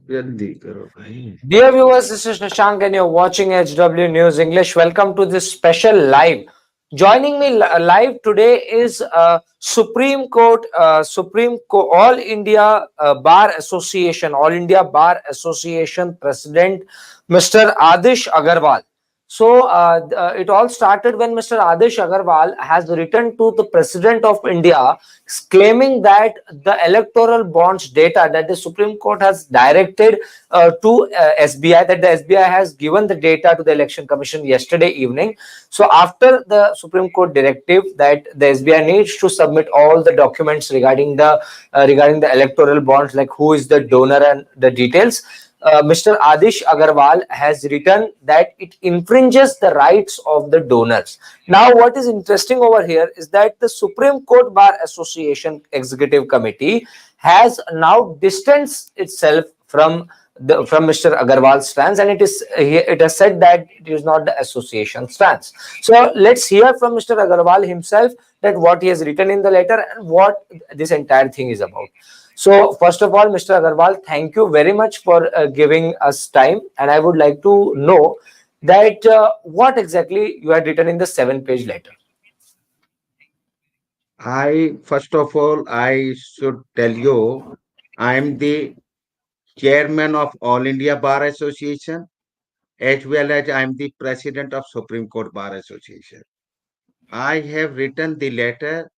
जल्दी करो भाई। Dear viewers, this is Nishank and you're watching HW News English. Welcome to this special live. Joining me live today is All India All India Bar Association President, Mr. Adish Agarwal. It all started when Mr. Adish Agarwal has written to the President of India claiming that the electoral bonds data that the Supreme Court has directed to SBI, that the SBI has given the data to the Election Commission yesterday evening. So after the Supreme Court directive that the SBI needs to submit all the documents regarding the electoral bonds, like who is the donor and the details, Mr. Adish Agarwal has written that it infringes the rights of the donors. Now, what is interesting over here is that the Supreme Court Bar Association Executive Committee has now distanced itself from Mr. Agarwal's stance, and it has said that it is not the association stance. So let's hear from Mr. Agarwal himself that what he has written in the letter and what this entire thing is about. So, first of all, Mr. Agarwal, thank you very much for giving us time. And I would like to know that what exactly you had written in the 7 page letter. I first of all, I should tell you, I am the chairman of All India Bar Association, as well as I am the president of Supreme Court Bar Association. I have written the letter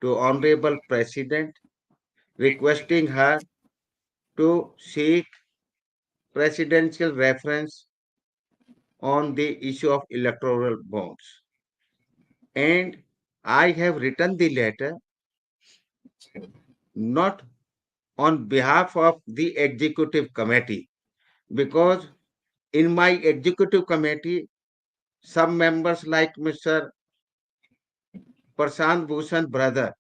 to Honorable President requesting her to seek presidential reference on the issue of electoral bonds. And I have written the letter not on behalf of the executive committee, because in my executive committee, some members like Mr. Prashant Bhushan brother,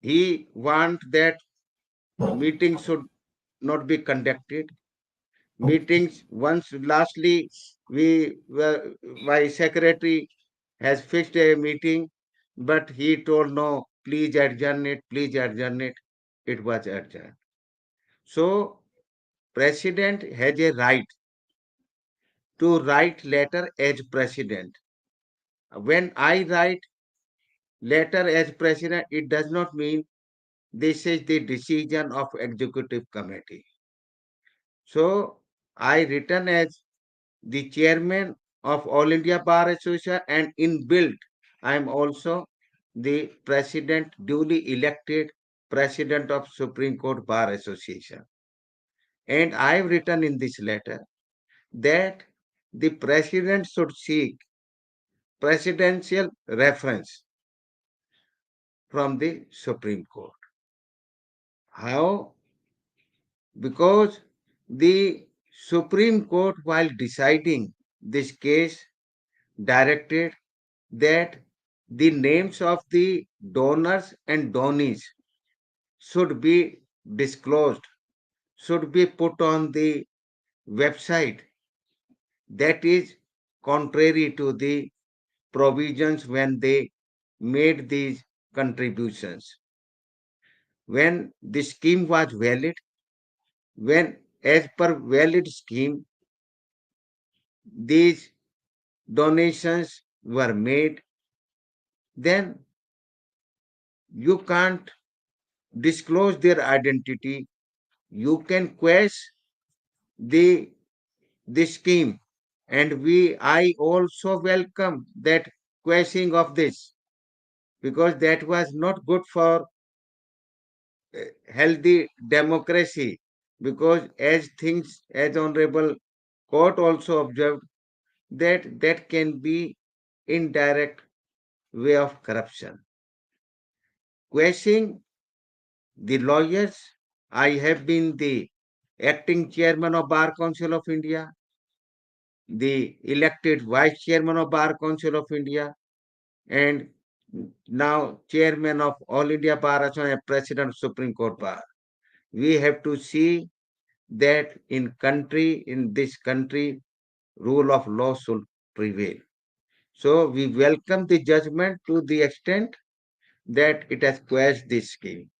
he want that meetings should not be conducted. Meetings once lastly my secretary has fixed a meeting, but he told no, please adjourn it. It was adjourned. So president has a right to write letter as president. When I write letter as president, it does not mean this is the decision of executive committee. So I written as the chairman of All India Bar Association, and in built I am also the president, duly elected president of Supreme Court Bar Association. And I have written in this letter that the president should seek presidential reference from the Supreme Court. How? Because the Supreme Court, while deciding this case, directed that the names of the donors and donees should be disclosed, should be put on the website. That is contrary to the provisions when they made these contributions. When the scheme was valid, when as per valid scheme, these donations were made, then you can't disclose their identity. You can question the scheme, and I also welcome that questioning of this, because that was not good for healthy democracy, because as honorable court also observed, that can be indirect way of corruption. Questioning the lawyers, I have been the acting chairman of Bar Council of India, the elected vice chairman of Bar Council of India, and now chairman of All India Bar Association and president of Supreme Court Bar. We have to see that in this country, rule of law should prevail. So we welcome the judgment to the extent that it has quashed this scheme.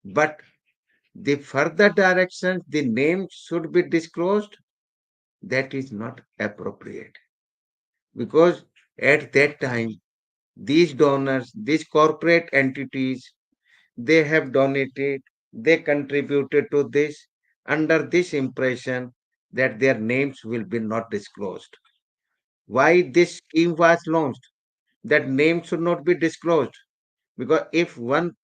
But The further directions, the name should be disclosed. That is not appropriate because at that time, these donors, these corporate entities, they have donated, they contributed to this under this impression that their names will be not disclosed. Why this scheme was launched? That name should not be disclosed because if one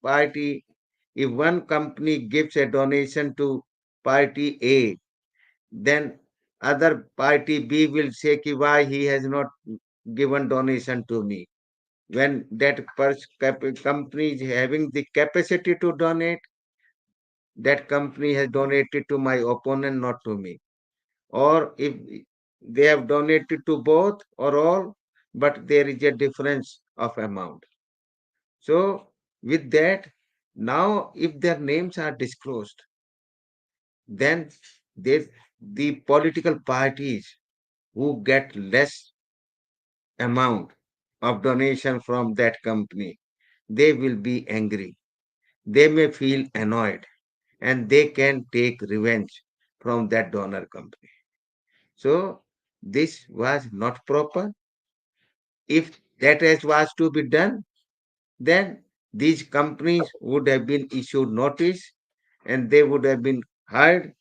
company gives a donation to party A, then other party B will say ki why he has not given donation to me. When that company is having the capacity to donate, that company has donated to my opponent, not to me. Or if they have donated to both or all, but there is a difference of amount. So with that, now if their names are disclosed, then they, the political parties who get less amount of donation from that company, they will be angry. They may feel annoyed and they can take revenge from that donor company. So this was not proper. If that as was to be done, then these companies would have been issued notice and they would have been heard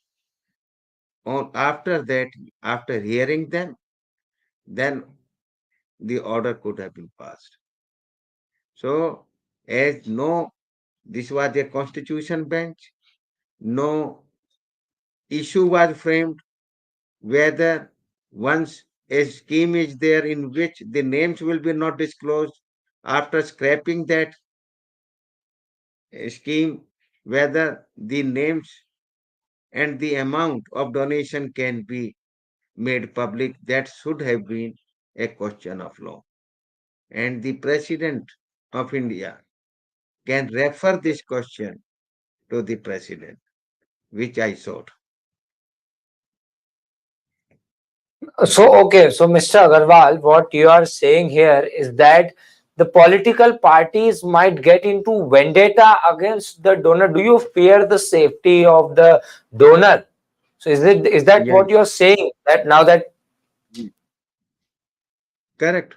on after that, after hearing them, then the order could have been passed. So as no, this was a constitution bench, no issue was framed whether once a scheme is there in which the names will be not disclosed after scrapping that scheme, whether the names and the amount of donation can be made public, that should have been a question of law. And the President of India can refer this question to the President, which I sought. So Mr. Agarwal, what you are saying here is that the political parties might get into vendetta against the donor. Do you fear the safety of the donor? So is that Yes, what you're saying? That now that correct.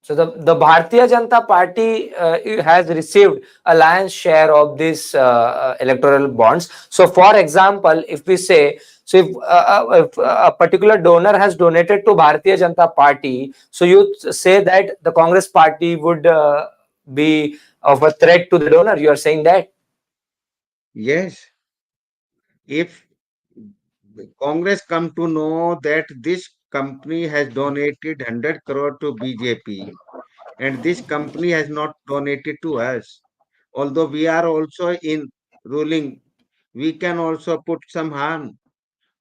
so the Bharatiya Janata Party has received a lion's share of these electoral bonds. So, for example, if we say, so if a particular donor has donated to Bharatiya Janata Party, so you say that the Congress Party would be of a threat to the donor. You are saying that. Yes, if Congress come to know that this company has donated 100 crore to BJP and this company has not donated to us, although we are also in ruling, we can also put some harm.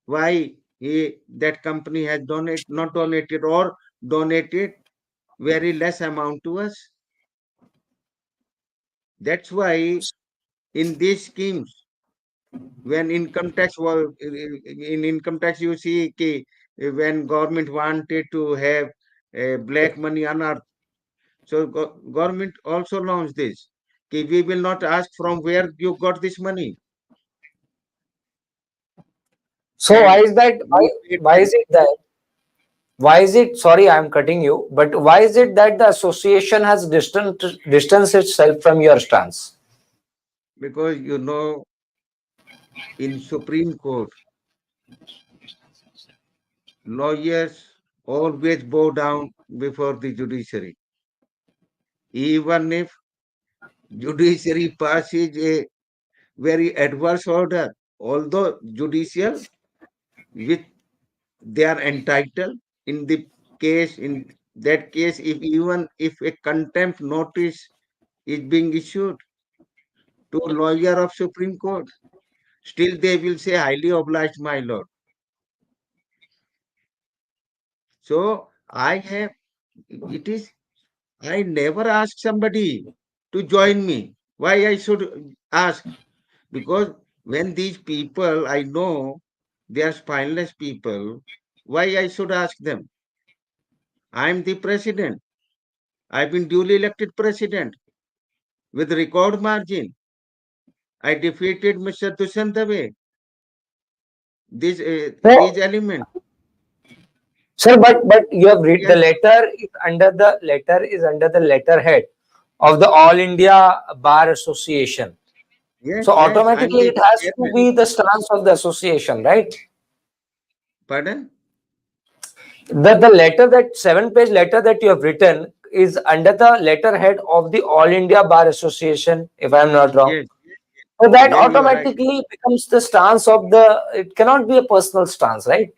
Why that company has not donated or donated very less amount to us? That's why in these schemes, when income tax was in income tax, you see when government wanted to have black money unearthed, so government also launched this. We will not ask from where you got this money, So why and is that? we paid Why them is it that? Why is it? Sorry, I am cutting you. But why is it that the association has distanced itself from your stance? because in Supreme Court, lawyers always bow down before the judiciary, even if judiciary passes a very adverse order, although judicial, which they are entitled in the case, in that case, if even if a contempt notice is being issued to a lawyer of Supreme Court, still they will say highly obliged, my lord. So I have, it is, I never ask somebody to join me. Why I should ask? Because when these people I know they are spineless people, why I should ask them? I am the president. I've been duly elected president with record margin. I defeated Mr. Dushan Dave. So, These elements. sir, but you have read the Yes, letter is under the letterhead of the All India Bar Association. yes, So yes. I'm automatically the it has to chairman. be the stance of the association, right? Pardon? The letter, that 7 page letter that you have written, is under the letterhead of the All India Bar Association, if I am not wrong. Yes, So that yes, you are right. automatically becomes the stance of the. It cannot be a personal stance, right?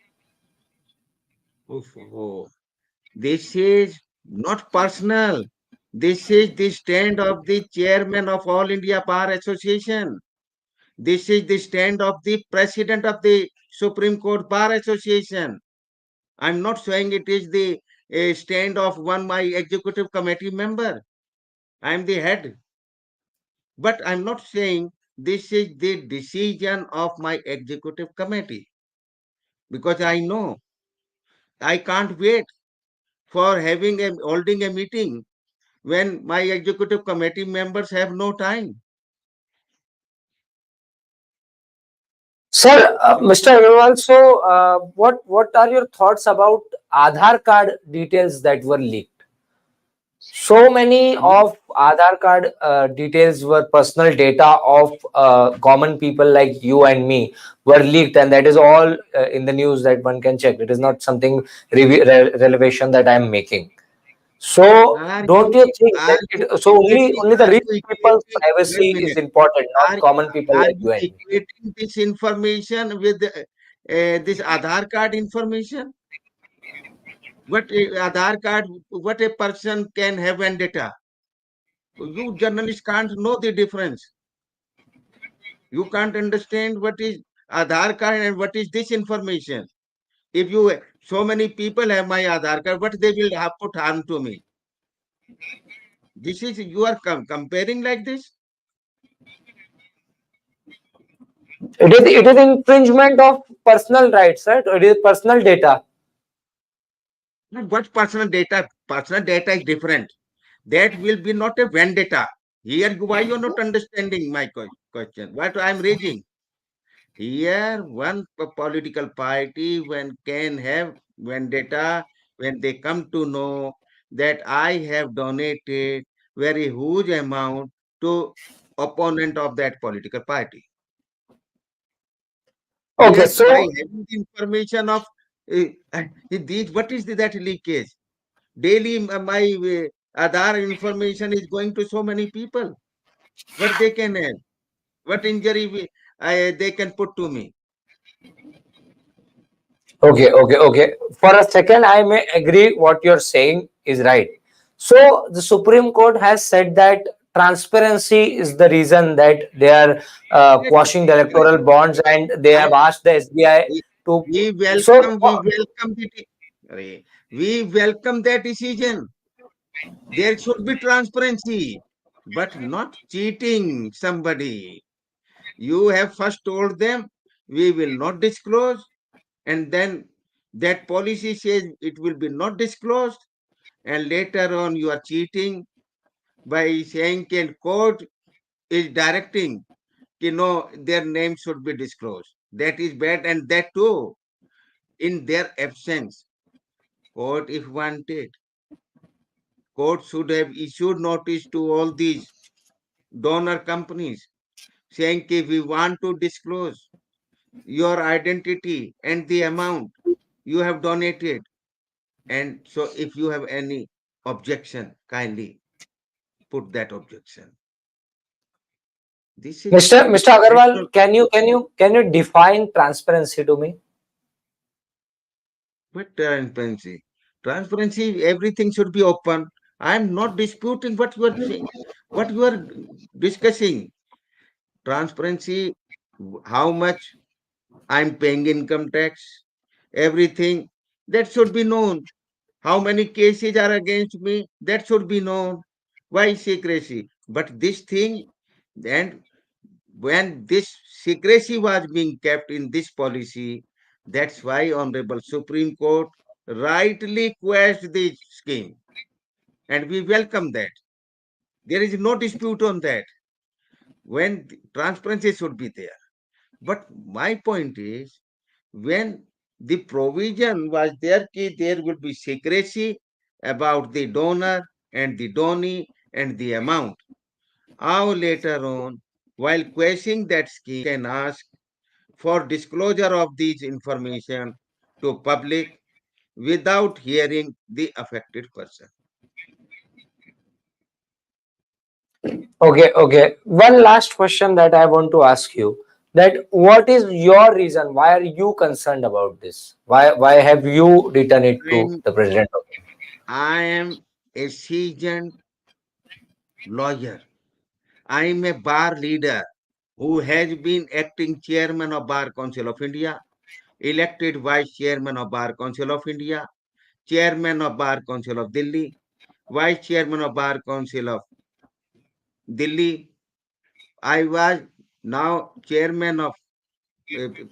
Oof, oh. This is not personal. This is the stand of the chairman of All India Bar Association. This is the stand of the president of the Supreme Court Bar Association. I'm not saying it is the stand of one my executive committee member. I'm the head. But I'm not saying this is the decision of my executive committee because I know I can't wait for holding a meeting when my executive committee members have no time. Sir, Mr. Agarwal, so what are your thoughts about Aadhaar card details that were leaked? So many Hmm? of Aadhaar card details were personal data of common people like you and me were leaked, and that is all in the news that one can check. It is not something revelation that I am making. So Are don't you you think are that you so equating only the are rich you people's equating one privacy is minute? important, not Are common people are like you you and me? equating this information with this Aadhaar card information? What Aadhaar card? What a person can have and data? You journalists can't know the difference. You can't understand what is Aadhaar card and what is this information. If you so many people have my Aadhaar card, what they will have put harm to me? This is you are comparing like this. It is infringement of personal rights, right? It is personal data. Now, what personal data? Personal data is different. That will be not a vendetta. Here, why you are not understanding my question? What I am raising here, one political party when can have vendetta when they come to know that I have donated very huge amount to opponent of that political party. Okay, Here, by so having the information of these, what is that leakage? Daily, my Aadhaar information is going to so many people. What they can have, what injury they can put to me. okay. For a second, I may agree what you're saying is right. So the Supreme Court has said that transparency is the reason that they are Yes, quashing the I, electoral bonds, and they I, have asked the SBI we, to. So we welcome that decision. There should be transparency, but not cheating somebody. You have first told them we will not disclose, and then that policy says it will be not disclosed, and later on you are cheating by saying can court is directing their name should be disclosed. That is bad, and that too in their absence. Court, if wanted, court should have issued notice to all these donor companies saying if we want to disclose your identity and the amount you have donated, and so if you have any objection, kindly put that objection. This is Mr. that's Agarwal, not can you define transparency to me? what transparency. Transparency, everything should be open. I am not disputing what you are saying, what you are discussing. Transparency, how much I'm paying income tax, everything that should be known. How many cases are against me, that should be known. Why secrecy? But this thing, and when this secrecy was being kept in this policy, that's why Honorable Supreme Court rightly quashed the scheme. And we welcome that. There is no dispute on that. when transparency should be there. But my point is, when the provision was there, there will be secrecy about the donor and the donee and the amount. How later on, while questioning that scheme, can ask for disclosure of these information to public without hearing the affected person. Okay, okay. One last question that I want to ask you, that what is your reason? Why are you concerned about this? Why have you written it to I'm, the president of India? I am a seasoned lawyer. I am a bar leader who has been acting chairman of Bar Council of India, elected vice chairman of Bar Council of India, chairman of Bar Council of Delhi, vice chairman of Bar Council of Delhi. I was now chairman of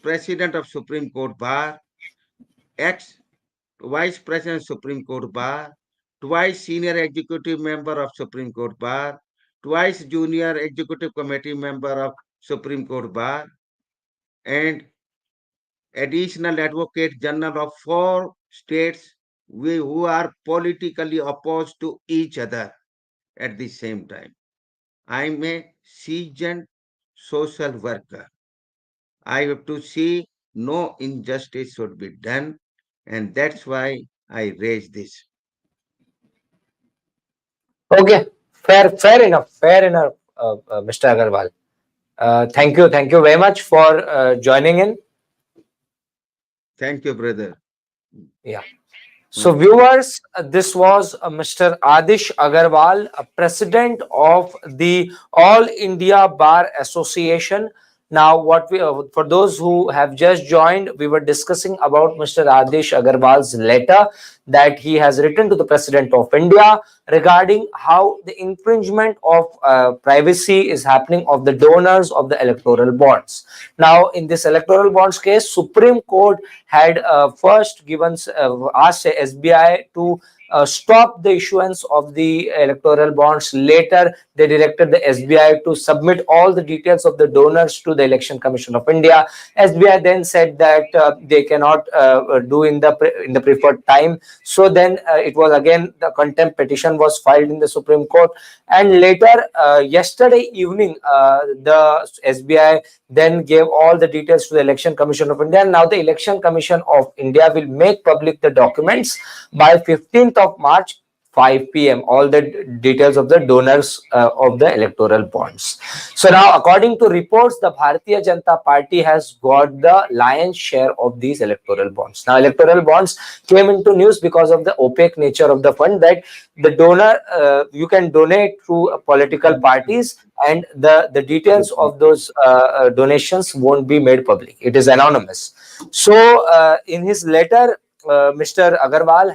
president of Supreme Court Bar, ex vice president Supreme Court Bar, twice senior executive member of Supreme Court Bar, twice junior executive committee member of Supreme Court Bar, and additional advocate general of 4 states who are politically opposed to each other at the same time. I'm a seasoned social worker. I have to see no injustice should be done, and that's why I raise this. Okay, fair enough, Mr. Agarwal. Thank you very much for joining in. Thank you, brother. Yeah. So, Hmm. viewers, this was Mr. Adish Agarwal, president of the All India Bar Association. Now, what we for those who have just joined, we were discussing about Mr. Adish Agarwal's letter that he has written to the President of India regarding how the infringement of privacy is happening of the donors of the electoral bonds. Now, in this electoral bonds case, Supreme Court had first given asked SBI to stop the issuance of the electoral bonds. Later, they directed the SBI to submit all the details of the donors to the Election Commission of India. SBI then said that they cannot do in the preferred time. So then it was again the contempt petition was filed in the Supreme Court, and later yesterday evening the SBI then gave all the details to the Election Commission of India. And now the Election Commission of India will make public the documents by 15th of March, 5 p.m. All the details of the donors of the electoral bonds. So now, according to reports, the Bharatiya Janata Party has got the lion's share of these electoral bonds. Now, electoral bonds came into news because of the opaque nature of the fund, that the donor you can donate through political parties, and the details of those donations won't be made public. It is anonymous. So in his letter, Mr. Agarwal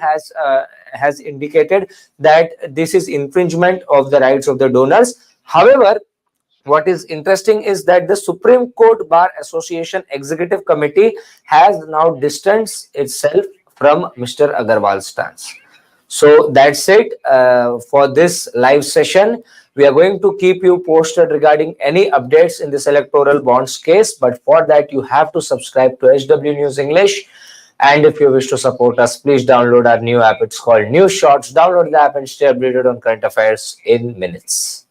has indicated that this is infringement of the rights of the donors. However, what is interesting is that the Supreme Court Bar Association Executive Committee has now distanced itself from Mr. Agarwal's stance. So that's it for this live session. We are going to keep you posted regarding any updates in this electoral bonds case. But for that, you have to subscribe to HW News English. And if you wish to support us, please download our new app. It's called News Shots. Download the app and stay updated on current affairs in minutes.